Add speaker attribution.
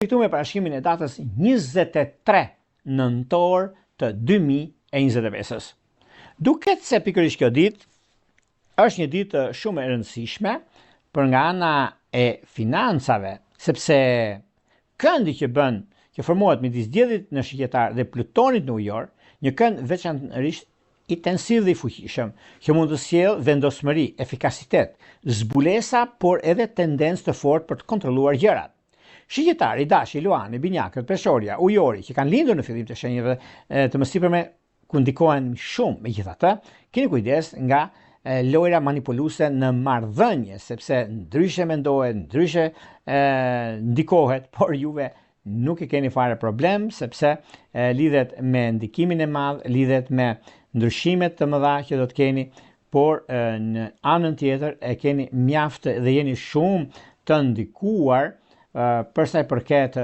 Speaker 1: Këtu me parashikimin e datës 23 nëntor të 2025. Duket se pikërisht kjo ditë është një ditë shumë e rëndësishme për nga ana e financave, sepse këndi që bën që formohet midis diellit në Shiqetar dhe Plutonit në Ujor, një kënd veçanërisht intensiv dhe i fuqishëm, që mund të sjellë vendosmëri, efikasitet, zbulesa, por edhe tendencë të fortë për të kontrolluar gjërat. Shiqetari, Dashi, Luani, Binjakët, Peshorja, Ujori, që kanë lindur në fillim të shenjave të mësipërme ku ndikohen shumë, megjithatë, keni kujdes nga lojra manipuluese në marrëdhënie, sepse ndryshe mendohet, ndryshe ndikohet, por juve nuk i keni fare problem, sepse lidhet me ndikimin e madh, lidhet me ndryshimet të mëdha që do të keni, por në anën tjetër e keni mjaft dhe jeni shumë të ndikuar për sa i përket